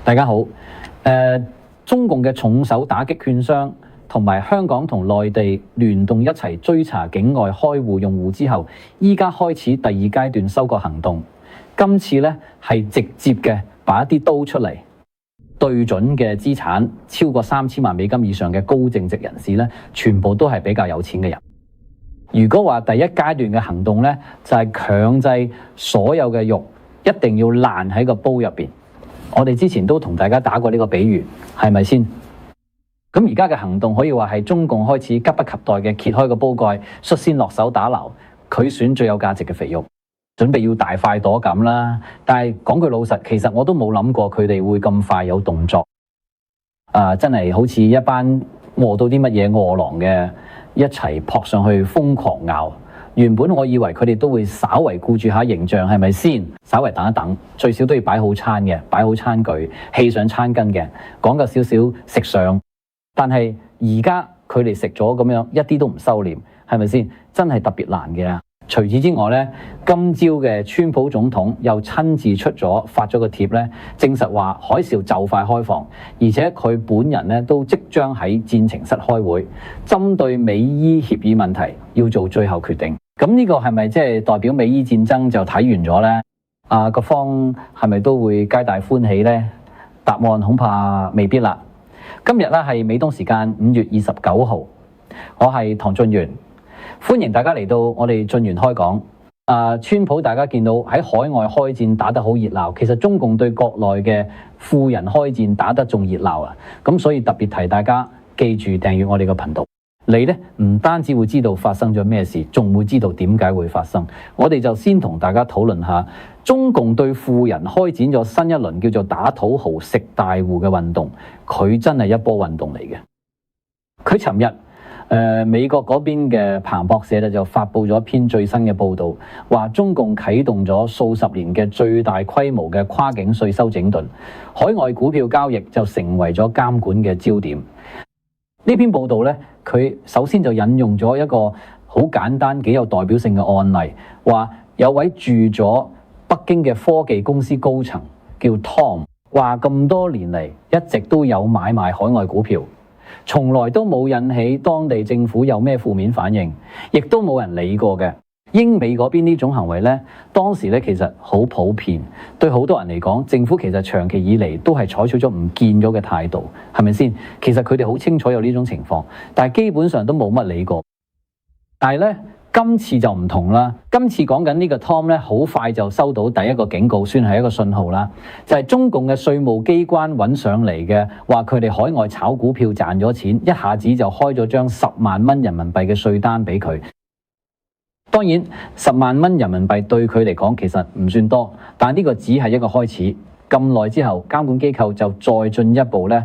大家好。中共嘅重手打擊券商，同埋香港同內地聯動一齊追查境外開戶用戶之後，依家開始第二階段收割行動。今次咧係直接嘅把一啲刀出嚟，對準嘅資產超過3000萬美金以上嘅高淨值人士咧，全部都係比較有錢嘅人。如果話第一階段嘅行動咧，就係強制所有嘅肉一定要爛喺個煲入邊。我哋之前都同大家打過呢個比喻，係咪先？咁而家嘅行動可以話係中共開始急不及待嘅揭開個煲蓋，率先落手打撈，佢選最有價值嘅肥肉，準備要大快朵咁啦。但係講句老實，其實我都冇諗過佢哋會咁快有動作。真係好似一班餓到啲乜嘢餓狼嘅一齊撲上去瘋狂咬。原本我以為佢哋都會稍為顧住下形象，係咪先？稍為等一等，最少都要擺好餐嘅，擺好餐具，氣上餐巾嘅，講個少少食相。但係而家佢哋食咗咁樣，一啲都唔收斂，係咪先？真係特別難嘅。除此之外咧，今朝嘅川普總統又親自出咗發咗個貼咧，證實話海嘯就快開放，而且佢本人咧都即將喺戰情室開會，針對美伊協議問題要做最後決定。咁呢個係咪即係代表美伊戰爭就睇完咗呢？各方係咪都會皆大歡喜呢？答案恐怕未必啦。今日咧係美東時間5月29號，我係唐俊源，歡迎大家嚟到我哋俊源開講。川普大家見到喺海外開戰打得好熱鬧，其實中共對國內嘅富人開戰打得仲熱鬧啊！咁所以特別提大家記住訂閱我哋個頻道。你咧唔單止會知道發生咗咩事，仲會知道點解會發生。我哋就先同大家討論下中共對富人開展咗新一輪叫做打土豪食大戶嘅運動，佢真係一波運動嚟嘅。佢尋日美國嗰邊嘅彭博社咧就發布咗一篇最新嘅報導，話中共啟動咗數十年嘅最大規模嘅跨境稅收整頓，海外股票交易就成為咗監管嘅焦點。呢篇報道咧，佢首先就引用咗一個好簡單、幾有代表性嘅案例，話有位住咗北京嘅科技公司高層叫 Tom， 話咁多年嚟一直都有買賣海外股票，從來都冇引起當地政府有咩負面反應，亦都冇人理過嘅。英美嗰邊呢種行為呢，當時呢其實好普遍，對好多人嚟講，政府其實長期以嚟都係採取咗唔見咗嘅態度，係咪先？其實佢哋好清楚有呢種情況，但係基本上都冇乜理過。但係呢，今次就唔同啦。今次講緊呢個 Tom 呢，好快就收到第一個警告，算係一個信號啦。就係中共嘅稅務機關揾上嚟嘅，話佢哋海外炒股票賺咗錢，一下子就開咗張10萬蚊人民幣嘅稅單俾佢。當然10萬蚊人民幣對佢嚟講其實唔算多，但呢個只係一個開始。咁耐之後，監管機構就再進一步咧，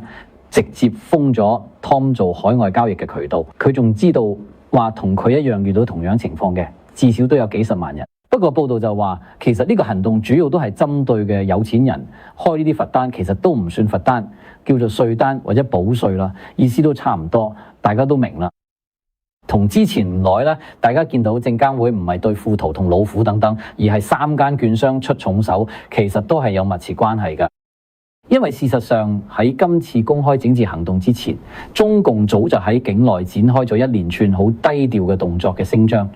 直接封咗 Tom 做海外交易嘅渠道。佢仲知道話同佢一樣遇到同樣情況嘅，至少都有幾十萬人。不過報道就話，其實呢個行動主要都係針對嘅有錢人開呢啲罰單，其實都唔算罰單，叫做稅單或者補稅啦，意思都差唔多，大家都明啦。同之前唔耐咧，大家見到證監會唔係對富途同老虎等等，而係3間券商出重手，其實都係有密切關係㗎。因為事實上喺今次公開整治行動之前，中共早就喺境內展開咗一連串好低調嘅動作嘅聲張。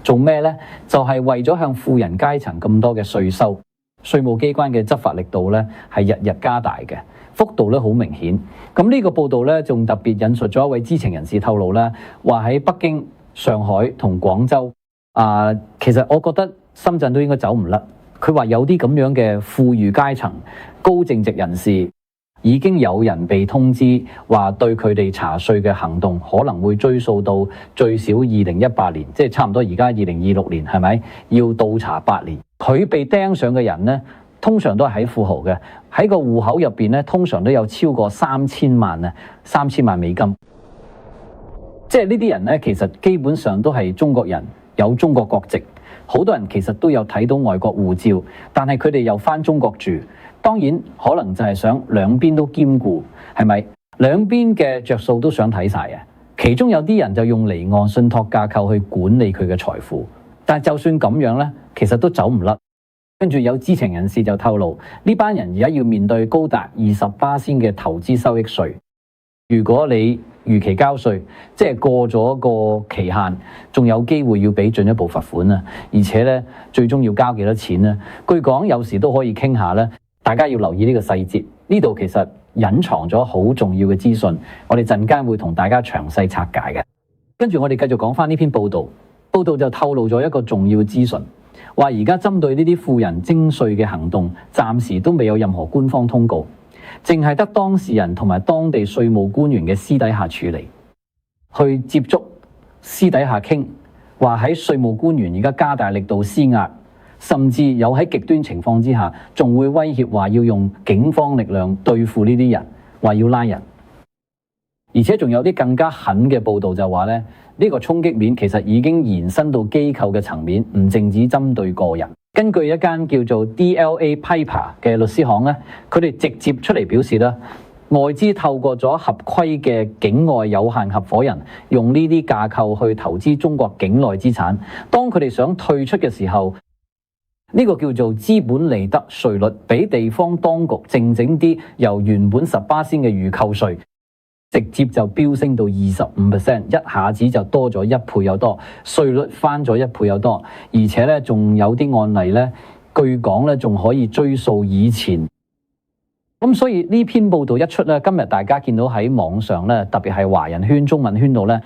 做咩呢？就係為咗向富人階層咁多嘅稅收，稅務機關嘅執法力度咧係日日加大嘅。幅度咧好明顯，咁呢個報道咧仲特別引述咗一位知情人士透露咧，話喺北京、上海同廣州其實我覺得深圳都應該走唔甩。佢話有啲咁樣嘅富裕階層、高淨值人士，已經有人被通知話對佢哋查稅嘅行動可能會追溯到最少2018年，即係差唔多而家2026年，係咪要倒查8年？佢被釘上嘅人咧，通常都係喺富豪嘅，喺個戶口入邊咧，通常都有超過3000萬美金。即係呢啲人咧，其實基本上都係中國人，有中國國籍。好多人其實都有睇到外國護照，但係佢哋又返中國住。當然可能就係想兩邊都兼顧，係咪？兩邊嘅着數都想睇晒嘅。其中有啲人就用離岸信託架構去管理佢嘅財富。但係就算咁樣咧，其實都走唔甩。跟住有知情人士就透露，呢班人而家要面對高達20%嘅投資收益稅。如果你逾期交稅，即係過咗個期限，仲有機會要俾進一步罰款啊！而且咧，最終要交幾多錢呢？據講有時都可以傾下咧，大家要留意呢個細節。呢度其實隱藏咗好重要嘅資訊，我哋陣間會同大家詳細拆解嘅。跟住我哋繼續講翻呢篇報道，報道就透露咗一個重要嘅資訊，話而家針對呢啲富人徵稅嘅行動，暫時都未有任何官方通告。淨係得當事人同埋當地稅務官員嘅私底下處理，去接觸私底下傾，話喺稅務官員而家加大力度施壓，甚至有喺極端情況之下，仲會威脅話要用警方力量對付呢啲人，話要拉人。而且仲有啲更加狠嘅報導就話咧，呢個衝擊面其實已經延伸到機構嘅層面，唔淨止針對個人。根據一間叫做 DLA Piper 嘅律師行咧，佢哋直接出嚟表示啦，外資透過咗合規嘅境外有限合夥人，用呢啲架構去投資中國境內資產。當佢哋想退出嘅時候，呢個叫做資本利得稅率，比地方當局靜靜啲，由原本10%嘅預扣稅，直接就飆升到25%，一下子就多咗1倍有多，稅率翻咗1倍有多，而且咧仲有啲案例咧，據講咧仲可以追溯以前。咁所以呢篇報道一出咧，今日大家見到喺網上咧，特別係華人圈、中文圈度咧，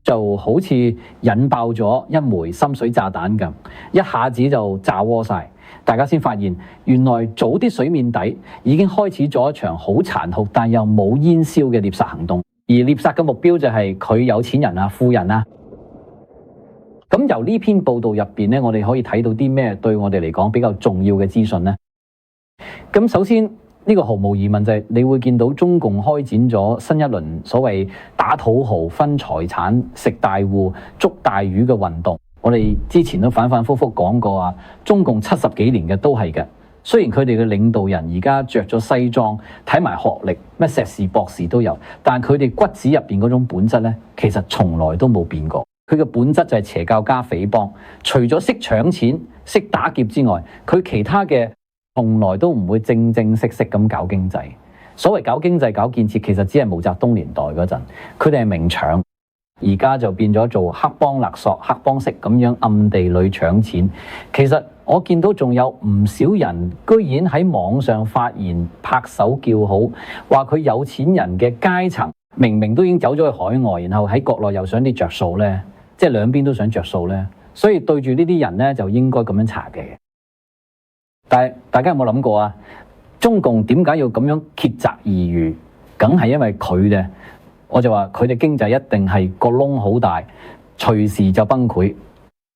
就好似引爆咗一枚深水炸彈咁，一下子就炸鍋晒。大家先發現，原來早啲水面底已經開始咗一場好殘酷但又冇煙硝嘅獵殺行動，而獵殺嘅目標就係佢有錢人啊、富人啊。咁由呢篇報道入邊咧，我哋可以睇到啲咩對我哋嚟講比較重要嘅資訊呢？咁首先呢個毫無疑問就係你會見到中共開展咗新一輪所謂打土豪、分財產、食大戶、捉大魚嘅運動。我哋之前都反反复复講過啊，中共70幾年嘅都係嘅。雖然佢哋嘅領導人而家着咗西裝，睇埋學歷，咩碩士、博士都有，但佢哋骨子入邊嗰種本質咧，其實從來都冇變過。佢嘅本質就係邪教加匪幫，除咗識搶錢、識打劫之外，佢其他嘅從來都唔會正正式式咁搞經濟。所謂搞經濟、搞建設，其實只係毛澤東年代嗰陣，佢哋係明搶。而家就變咗做黑幫勒索、黑幫式咁樣暗地裏搶錢。其實我見到仲有唔少人居然喺網上發言拍手叫好，話佢有錢人嘅階層明明都已經走咗去海外，然後喺國內又想啲着數咧，即係兩邊都想着數咧。所以對住呢啲人咧就應該咁樣查嘅。但係大家有冇諗過啊？中共點解要咁樣竭澤而漁？梗係因為佢哋。我就話佢哋經濟一定係個窿好大，隨時就崩潰。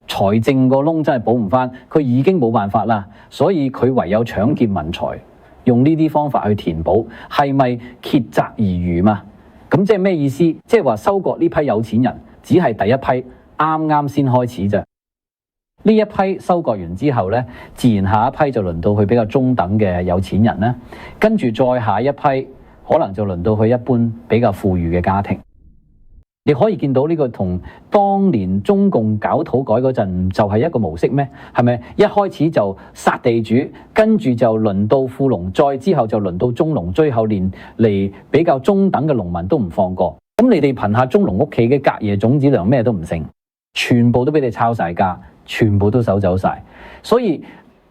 財政個窿真係補唔翻，佢已經冇辦法啦，所以佢唯有搶劫民財，用呢啲方法去填補。係咪竭澤而漁嘛？咁即係咩意思？即係話收割呢批有錢人只係第一批，啱啱先開始啫。呢一批收割完之後咧，自然下一批就輪到去比較中等嘅有錢人啦，跟住再下一批。可能就輪到佢一般比較富裕嘅家庭。你可以見到呢個同當年中共搞土改嗰陣就係一個模式咩？係咪一開始就殺地主，跟住就輪到富農，再之後就輪到中農，最後連嚟比較中等嘅農民都唔放過。咁你哋憑下中農屋企嘅隔夜種子糧咩都唔剩，全部都俾你抄晒家，全部都收走晒。所以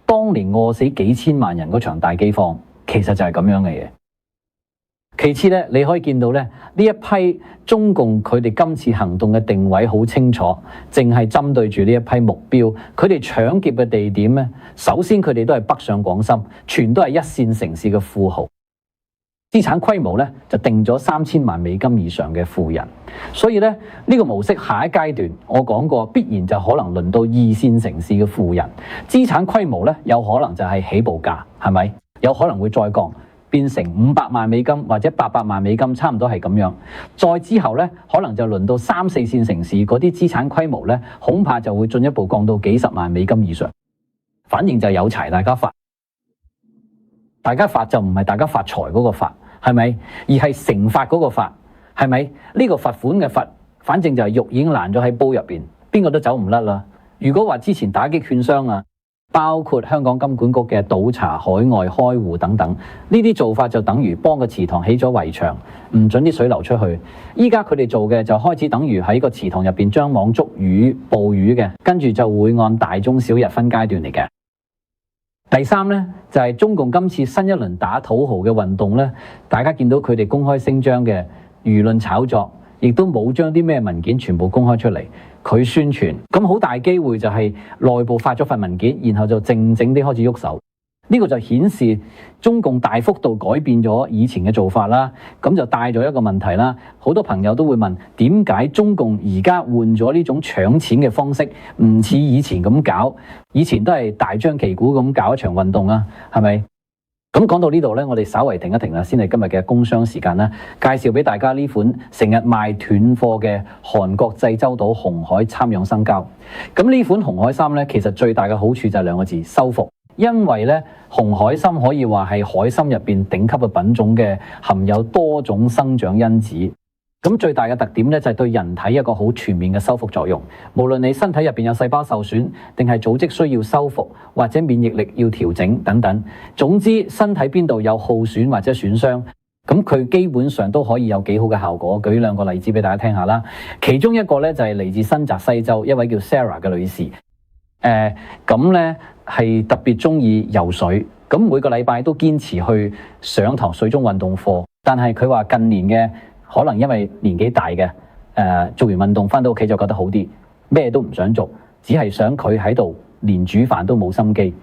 當年餓死幾千萬人嗰場大饑荒，其實就係咁樣嘅嘢。其次咧，你可以見到咧，呢一批中共佢哋今次行動嘅定位好清楚，淨係針對住呢一批目標。佢哋搶劫嘅地點咧，首先佢哋都係北上廣深，全都係一線城市嘅富豪，資產規模咧就定咗3000萬美金以上嘅富人。所以咧，呢個模式下一階段我講過，必然就可能輪到2線城市嘅富人，資產規模咧有可能就係起步價，係咪？有可能會再降。變成500萬美金或者800萬美金，差唔多係咁樣。再之後咧，可能就輪到3、4線城市嗰啲資產規模咧，恐怕就會進一步降到幾十萬美金以上。反正就有柴大家發，大家發就唔係大家發財嗰個發，係咪？而係懲罰嗰個罰，係咪？呢個罰款嘅罰，反正就係肉已經爛咗喺煲入邊，邊個都走唔甩啦。如果話之前打擊券商啊，包括香港金管局嘅倒查海外開戶等等，呢啲做法就等於幫個池塘起咗圍牆，唔准啲水流出去。依家佢哋做嘅就開始等於喺個池塘入邊將網捉魚、捕魚嘅，跟住就會按大中小日分階段嚟嘅。第三呢，就係中共今次新一輪打土豪嘅運動呢，大家見到佢哋公開聲張嘅輿論炒作，亦都冇將啲咩文件全部公開出嚟。佢宣傳，咁好大機會就係內部發咗份文件，然後就靜靜啲開始喐手。呢個就顯示中共大幅度改變咗以前嘅做法啦。咁就帶咗一個問題啦。好多朋友都會問，點解中共而家換咗呢種搶錢嘅方式，唔似以前咁搞？以前都係大張旗鼓咁搞一場運動啊，係咪？咁講到呢度呢，我哋稍為停一停啦，先係今日嘅工商時間啦。介紹俾大家呢款成日賣斷貨嘅韓國濟州島紅海參氧生膠。咁呢款紅海參呢，其實最大嘅好處就係兩個字：修復。因為呢，紅海參可以話係海參入邊頂級嘅品種嘅，含有多種生長因子。咁最大嘅特點咧，就係對人體一個好全面嘅修復作用。無論你身體入邊有細胞受損，定係組織需要修復，或者免疫力要調整等等，總之身體邊度有耗損或者損傷，咁佢基本上都可以有幾好嘅效果。舉兩個例子俾大家聽下啦。其中一個咧就係嚟自新澤西州一位叫 Sarah 嘅女士，咁咧係特別中意游水，咁每個禮拜都堅持去上堂水中運動課，但係佢話近年嘅可能因為年紀大嘅，做完運動返到屋企就覺得好啲，咩都唔想做，只係想佢喺度連煮飯都冇心機。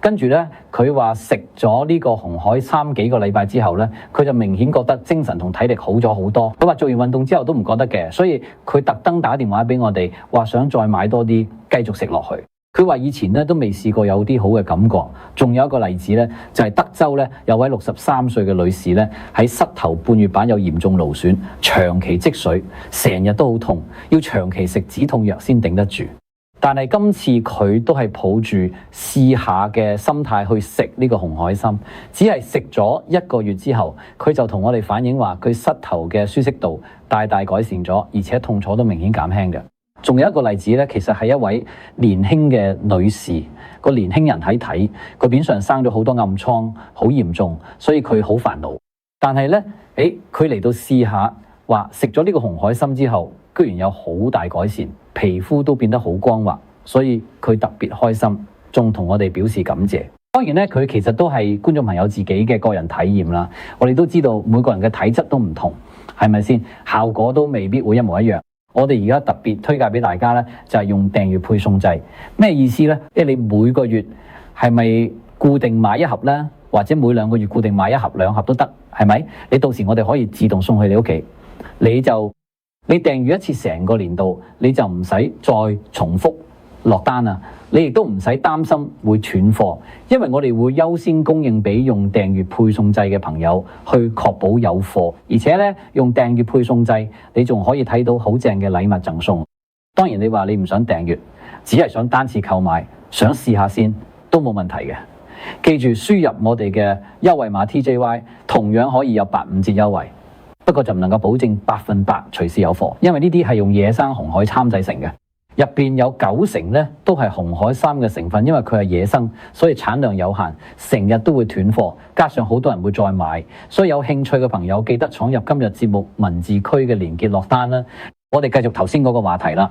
跟住咧，佢話食咗呢個紅海參幾個禮拜之後咧，佢就明顯覺得精神同體力好咗好多。佢話做完運動之後都唔覺得嘅，所以佢特登打電話俾我哋，話想再買多啲，繼續食落去。佢話以前咧都未試過有啲好嘅感覺。仲有一個例子咧，就係德州咧有位63歲嘅女士咧，喺膝頭半月板有嚴重勞損，長期積水，成日都好痛，要長期食止痛藥先頂得住。但係今次佢都係抱住試下嘅心態去食呢個紅海參，只係食咗1個月之後，佢就同我哋反映話佢膝頭嘅舒適度大大改善咗，而且痛楚都明顯減輕嘅。仲有一個例子咧，其實係一位年輕嘅女士，個年輕人喺睇，佢面上生咗好多暗瘡，好嚴重，所以佢好煩惱。但係咧，佢嚟到試下，話食咗呢個紅海參之後，居然有好大改善，皮膚都變得好光滑，所以佢特別開心，仲同我哋表示感謝。當然咧，佢其實都係觀眾朋友自己嘅個人體驗啦。我哋都知道每個人嘅體質都唔同，係咪先？效果都未必會一模一樣。我哋而家特別推介俾大家咧，就係用訂閱配送制。咩意思咧？即係你每個月係咪固定買一盒咧，或者每2個月固定買1盒、2盒都得，係咪？你到時我哋可以自動送去你屋企，你訂閱一次成個年度，你就唔使再重複落單啦。你亦都唔使擔心會斷貨，因為我哋會優先供應俾用訂閱配送制嘅朋友，去確保有貨。而且咧，用訂閱配送制，你仲可以睇到好正嘅禮物贈送。當然你話你唔想訂閱，只係想單次購買，想試下先都冇問題嘅。記住輸入我哋嘅優惠碼 TJY， 同樣可以有85折優惠。不過就唔能夠保證100%隨時有貨，因為呢啲係用野生紅海參製成嘅。入邊有90%咧都係紅海參嘅成分，因為佢係野生，所以產量有限，成日都會斷貨，加上好多人會再買，所以有興趣嘅朋友記得闖入今日節目文字區嘅連結落單啦。我哋繼續頭先嗰個話題啦。